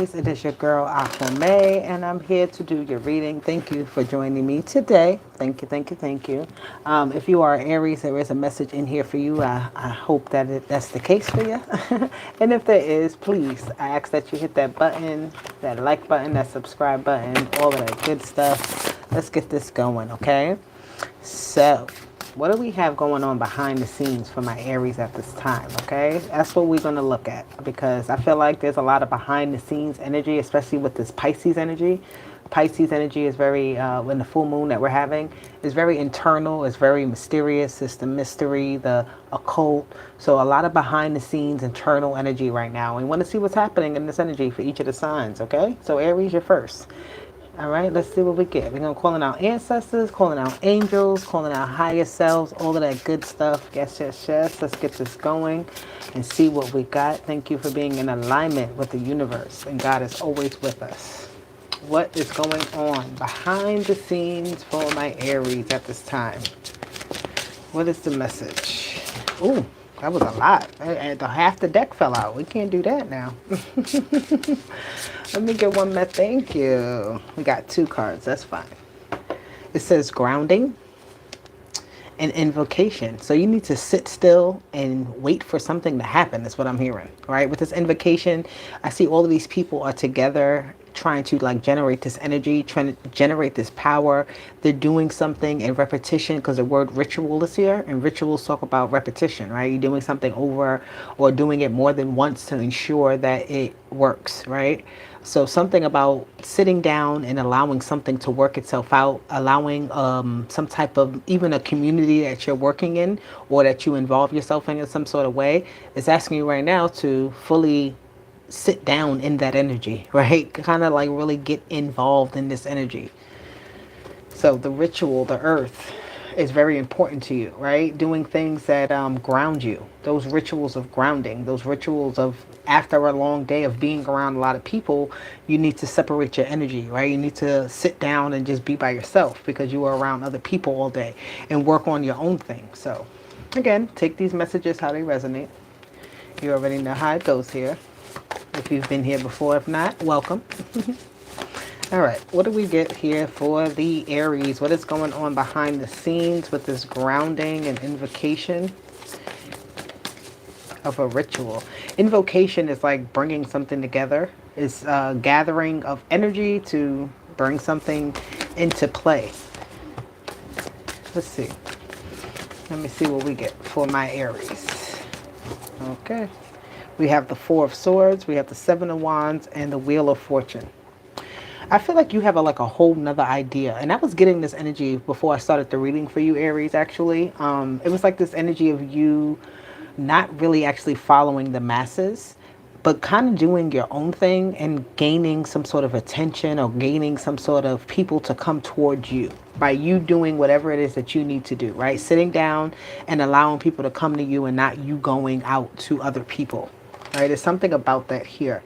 Aries, it is your girl May, and I'm here to do your reading. Thank you for joining me today. Thank you, thank you, thank you. If you are Aries, there is a message in here for you. I hope that that's the case for you. And if there is, please, I ask that you hit that button, that like button, that subscribe button, all of that good stuff. Let's get this going, okay? So, what do we have going on behind the scenes for my Aries at this time, okay? That's what we're going to look at, because I feel like there's a lot of behind the scenes energy, especially with this Pisces energy. Pisces energy is very, when the full moon that we're having is very internal, it's very mysterious, it's the mystery, the occult. So a lot of behind the scenes internal energy right now. We want to see what's happening in this energy for each of the signs, okay? So Aries, you're first. All right, let's see what we get. We're going to calling out ancestors, calling out angels, calling out higher selves, all of that good stuff. Yes, yes, yes. Let's get this going and see what we got. Thank you for being in alignment with the universe, and God is always with us. What is going on behind the scenes for my Aries at this time? What is the message? Ooh, that was a lot. Half the deck fell out. We can't do that now. Let me get one more. Thank you. We got two cards. That's fine. It says grounding and invocation. So you need to sit still and wait for something to happen. That's what I'm hearing. Right? With this invocation, I see all of these people are together trying to like generate this energy, trying to generate this power. They're doing something in repetition, because the word ritual is here, and rituals talk about repetition, right? You're doing something over or doing it more than once to ensure that it works, right? So something about sitting down and allowing something to work itself out, allowing some type of, even a community that you're working in or that you involve yourself in some sort of way, is asking you right now to fully sit down in that energy, right? Kind of like really get involved in this energy. So the ritual, the earth, is very important to you, right? Doing things that ground you. Those rituals of grounding, those rituals of after a long day of being around a lot of people, you need to separate your energy, right? You need to sit down and just be by yourself, because you are around other people all day, and work on your own thing. So again, take these messages how they resonate. You already know how it goes here. If you've been here before, if not, welcome. All right, what do we get here for the Aries? What is going on behind the scenes with this grounding and invocation of a ritual? Invocation is like bringing something together. It's a gathering of energy to bring something into play. Let's see. Let me see what we get for my Aries. Okay. We have the Four of Swords, we have the Seven of Wands, and the Wheel of Fortune. I feel like you have like a whole nother idea. And I was getting this energy before I started the reading for you, Aries, actually. It was like this energy of you not really actually following the masses, but kind of doing your own thing and gaining some sort of attention, or gaining some sort of people to come towards you by you doing whatever it is that you need to do, right? Sitting down and allowing people to come to you, and not you going out to other people, right? There's something about that here.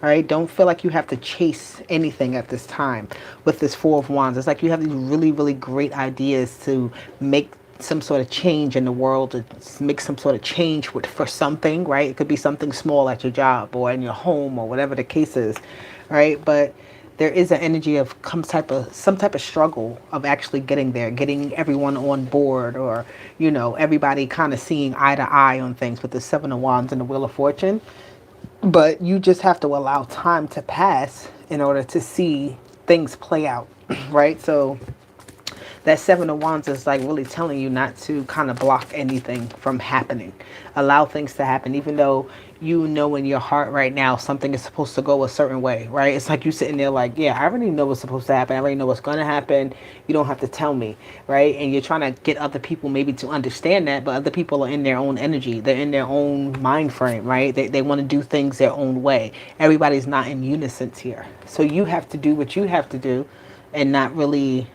All right, don't feel like you have to chase anything at this time with this Four of Wands. It's like you have these really, really great ideas to make some sort of change in the world, to make some sort of change for something, right? It could be something small at your job or in your home or whatever the case is, right? But there is an energy of some type of struggle of actually getting there, getting everyone on board, or, you know, everybody kind of seeing eye to eye on things with the Seven of Wands and the Wheel of Fortune. But you just have to allow time to pass in order to see things play out, right? So that Seven of Wands is like really telling you not to kind of block anything from happening. Allow things to happen, even though you know in your heart right now something is supposed to go a certain way, right? It's like you sitting there like, yeah, I already know what's supposed to happen. I already know what's going to happen. You don't have to tell me, right? And you're trying to get other people maybe to understand that, but other people are in their own energy. They're in their own mind frame, right? They want to do things their own way. Everybody's not in unison here. So you have to do what you have to do, and not really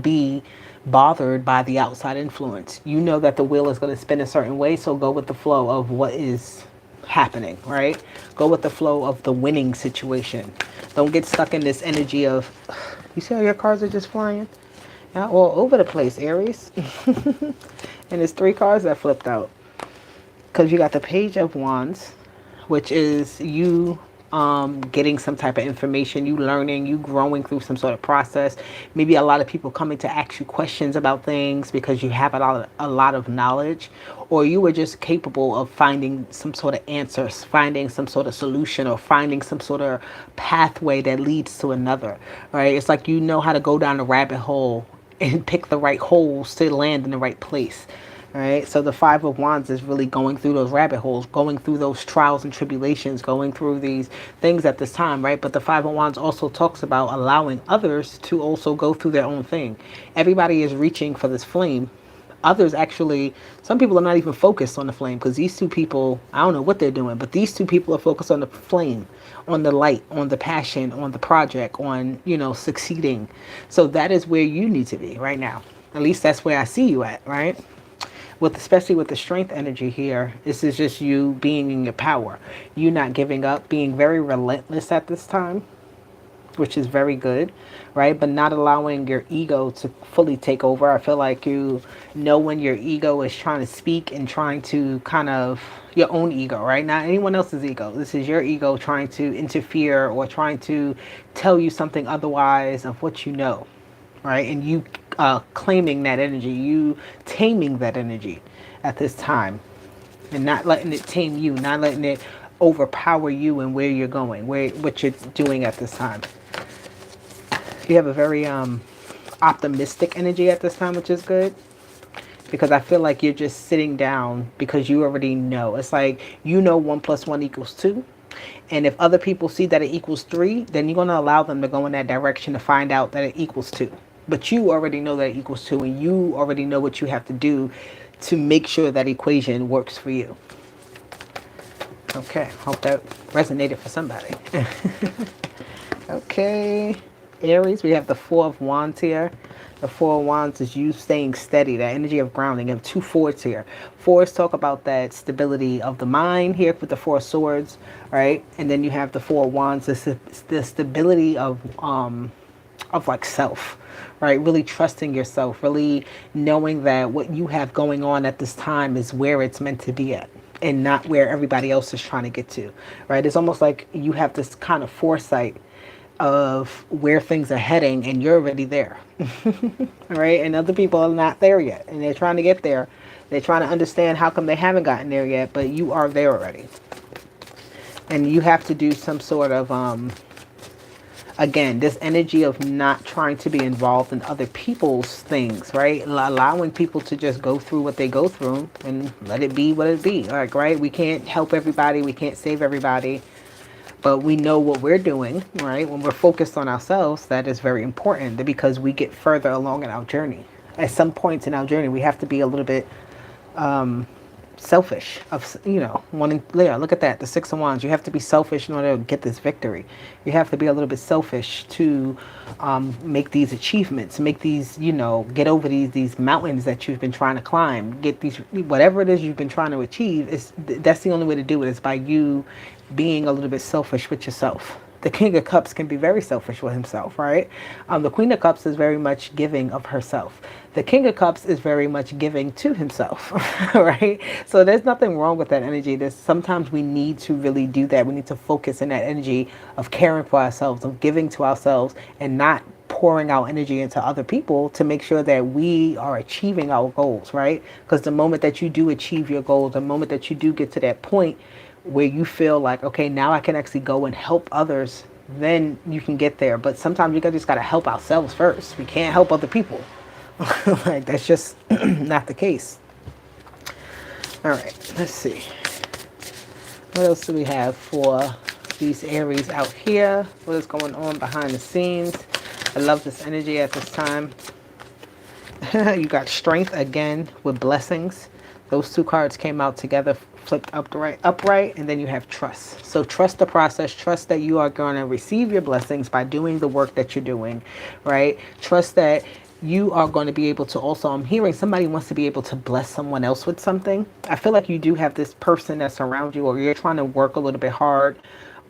be bothered by the outside influence. You know that the wheel is going to spin a certain way, so go with the flow of what is happening, right? Go with the flow of the winning situation. Don't get stuck in this energy of, you see how your cards are just flying? Yeah, all over the place, Aries. And there's three cards that flipped out. Because you got the Page of Wands, which is you getting some type of information, you learning, you growing through some sort of process. Maybe a lot of people coming to ask you questions about things because you have a lot of knowledge, or you were just capable of finding some sort of answers, finding some sort of solution, or finding some sort of pathway that leads to another, right? It's like you know how to go down a rabbit hole and pick the right holes to land in the right place. All right, so the Five of Wands is really going through those rabbit holes, going through those trials and tribulations, going through these things at this time, right? But the Five of Wands also talks about allowing others to also go through their own thing. Everybody is reaching for this flame. Others actually, some people are not even focused on the flame, because these two people, I don't know what they're doing, but these two people are focused on the flame, on the light, on the passion, on the project, on, succeeding. So that is where you need to be right now. At least that's where I see you at, right? Especially with the strength energy here, this is just you being in your power, you not giving up, being very relentless at this time, which is very good, right? But not allowing your ego to fully take over. I feel like you know when your ego is trying to speak and trying to kind of, your own ego, right? Not anyone else's ego. This is your ego trying to interfere or trying to tell you something otherwise of what you know, right? And you claiming that energy, you taming that energy at this time, and not letting it tame you, not letting it overpower you and where you're going, what you're doing at this time. You have a very optimistic energy at this time, which is good, because I feel like you're just sitting down because you already know. It's like, 1 + 1 = 2. And if other people see that it equals 3, then you're going to allow them to go in that direction to find out that it equals 2. But you already know that it equals 2, and you already know what you have to do to make sure that equation works for you. Okay, hope that resonated for somebody. Okay, Aries, we have the Four of Wands here. The Four of Wands is you staying steady, that energy of grounding. You have 2 fours here. Fours talk about that stability of the mind here with the 4 swords, right? And then you have the Four of Wands, the stability of like self, right? Really trusting yourself, really knowing that what you have going on at this time is where it's meant to be at, and not where everybody else is trying to get to, right? It's almost like you have this kind of foresight of where things are heading, and you're already there. Right? And other people are not there yet, and they're trying to get there. They're trying to understand how come they haven't gotten there yet, but you are there already. And you have to do some sort of again, this energy of not trying to be involved in other people's things, right? Allowing people to just go through what they go through and let it be what it be. Like, right? We can't help everybody, we can't save everybody, but we know what we're doing, right? When we're focused on ourselves, that is very important, because we get further along in our journey. At some points in our journey, we have to be a little bit selfish of, wanting, yeah, look at that, the Six of Wands. You have to be selfish in order to get this victory. You have to be a little bit selfish to make these achievements, make these, get over these mountains that you've been trying to climb, get these, whatever it is you've been trying to achieve. That's the only way to do it, is by you being a little bit selfish with yourself. The King of Cups can be very selfish with himself, right? The Queen of Cups is very much giving of herself. The King of Cups is very much giving to himself, right? So there's nothing wrong with that energy. Sometimes we need to really do that. We need to focus in that energy of caring for ourselves, of giving to ourselves, and not pouring our energy into other people to make sure that we are achieving our goals, right? Because the moment that you do achieve your goals, the moment that you do get to that point where you feel like, okay, now I can actually go and help others, then you can get there. But sometimes just got to help ourselves first. We can't help other people. Like, that's just not the case. All right, let's see. What else do we have for these Aries out here? What is going on behind the scenes? I love this energy at this time. You got strength again with blessings. Those 2 cards came out together, flipped upright, and then you have trust. So trust the process. Trust that you are going to receive your blessings by doing the work that you're doing, right? Trust that you are going to be able to also, I'm hearing somebody wants to be able to bless someone else with something. I feel like you do have this person that's around you, or you're trying to work a little bit hard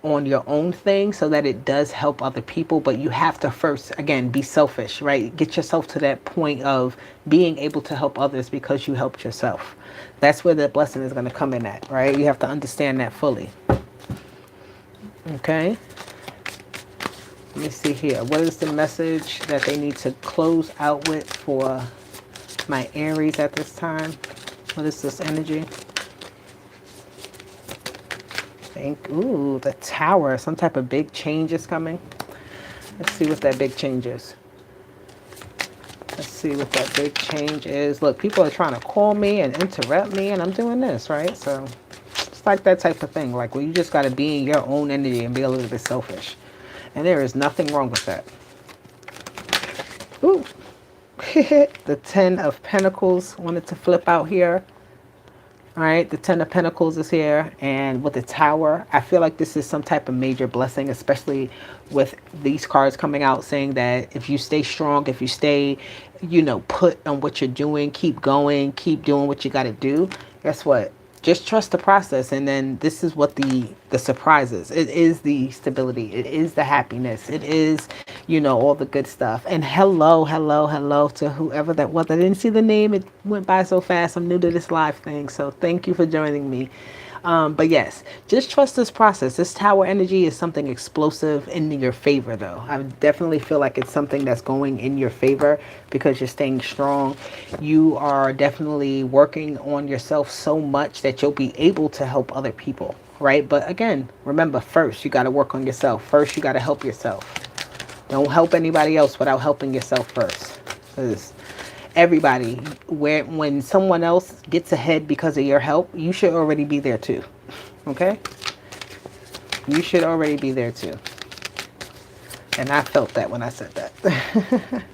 on your own thing so that it does help other people. But you have to first, again, be selfish, right? Get yourself to that point of being able to help others because you helped yourself. That's where the blessing is going to come in at, right? You have to understand that fully. Okay. Let me see here. What is the message that they need to close out with for my Aries at this time? What is this energy? Ooh, the Tower. Some type of big change is coming. Let's see what that big change is. Let's see what that big change is. Look, people are trying to call me and interrupt me, and I'm doing this, right? So it's like that type of thing. Like, well, you just got to be in your own energy and be a little bit selfish. And there is nothing wrong with that. Ooh. The Ten of Pentacles wanted to flip out here. All right, the Ten of Pentacles is here, and with the Tower, I feel like this is some type of major blessing, especially with these cards coming out saying that if you stay strong, if you stay, put on what you're doing, keep going, keep doing what you got to do, guess what? Just trust the process, and then this is what the surprise is. It is the stability. It is the happiness. It is, all the good stuff. And hello to whoever that was. I didn't see the name. It went by so fast. I'm new to this live thing, so thank you for joining me. But yes, just trust this process. This Tower energy is something explosive in your favor, though. I definitely feel like it's something that's going in your favor because you're staying strong. You are definitely working on yourself so much that you'll be able to help other people, right? But again, remember, first, you got to work on yourself. First, you got to help yourself. Don't help anybody else without helping yourself first. Because everybody, when someone else gets ahead because of your help, you should already be there too. Okay? You should already be there too. And I felt that when I said that.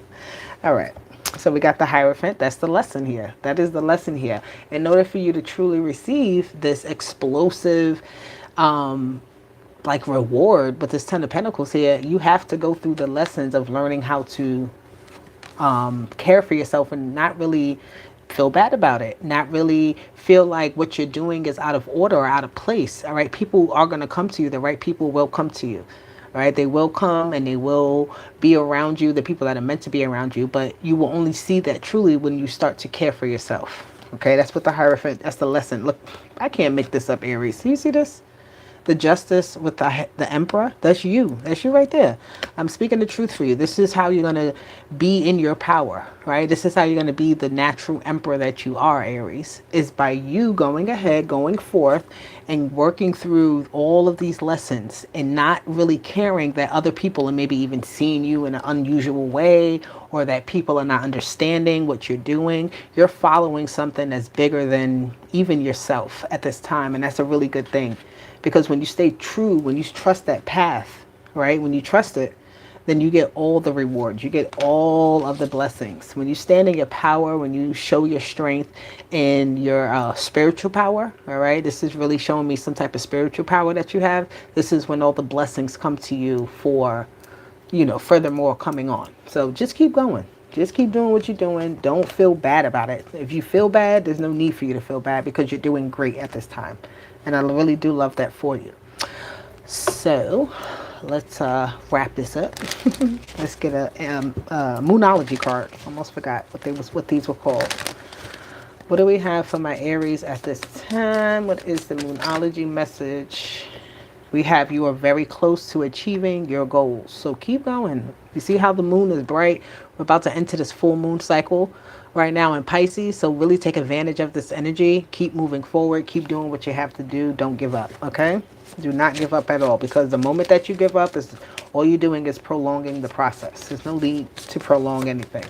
All right. So we got the Hierophant. That's the lesson here. That is the lesson here. In order for you to truly receive this explosive reward with this Ten of Pentacles here, you have to go through the lessons of learning how to care for yourself and not really feel bad about it, not really feel like what you're doing is out of order or out of place. All right, people are going to come to you. The right people will come to you. All right, they will come and they will be around you, the people that are meant to be around you, but you will only see that truly when you start to care for yourself. Okay, that's what the Hierophant, that's the lesson. Look, I can't make this up, Aries. You see this? The Justice with the Emperor, that's you. That's you right there. I'm speaking the truth for you. This is how you're going to be in your power, right? This is how you're going to be the natural emperor that you are, Aries, is by you going ahead, going forth, and working through all of these lessons and not really caring that other people are maybe even seeing you in an unusual way or that people are not understanding what you're doing. You're following something that's bigger than even yourself at this time, and that's a really good thing. Because when you stay true, when you trust that path, right? When you trust it, then you get all the rewards. You get all of the blessings. When you stand in your power, when you show your strength and your spiritual power, all right? This is really showing me some type of spiritual power that you have. This is when all the blessings come to you for, furthermore coming on. So just keep going. Just keep doing what you're doing. Don't feel bad about it. If you feel bad, there's no need for you to feel bad because you're doing great at this time. And I really do love that for you. So let's wrap this up. Let's get a Moonology card. Almost forgot what these were called. What do we have for my Aries at this time? What is the Moonology message? We have you are very close to achieving your goals. So keep going. You see how the moon is bright? We're about to enter this full moon cycle right now in Pisces. So really take advantage of this energy. Keep moving forward. Keep doing what you have to do. Don't give up. Okay? Do not give up at all, because the moment that you give up, is all you're doing is prolonging the process. There's no need to prolong anything.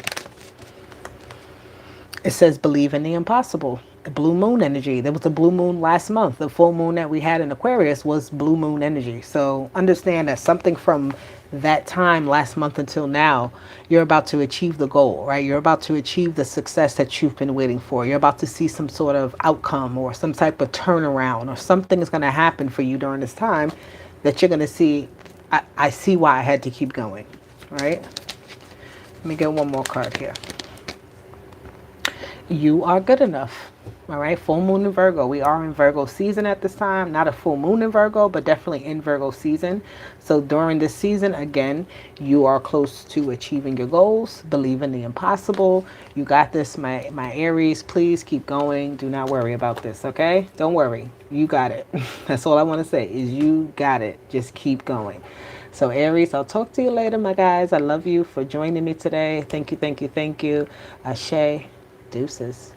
It says believe in the impossible. The blue moon energy. There was a blue moon last month. The full moon that we had in Aquarius was blue moon energy. So understand that something from that time last month until now, you're about to achieve the goal, right? You're about to achieve the success that you've been waiting for. You're about to see some sort of outcome or some type of turnaround, or something is going to happen for you during this time that you're going to see. I see why I had to keep going, right? Let me get one more card here. You are good enough. All right, full moon in Virgo. We are in Virgo season at this time. Not a full moon in Virgo, but definitely in Virgo season. So during this season, again, you are close to achieving your goals. Believe in the impossible. You got this, my Aries. Please keep going. Do not worry about this, okay? Don't worry. You got it. That's all I want to say is you got it. Just keep going. So Aries, I'll talk to you later, my guys. I love you for joining me today. Thank you, thank you, thank you. Ashe, deuces.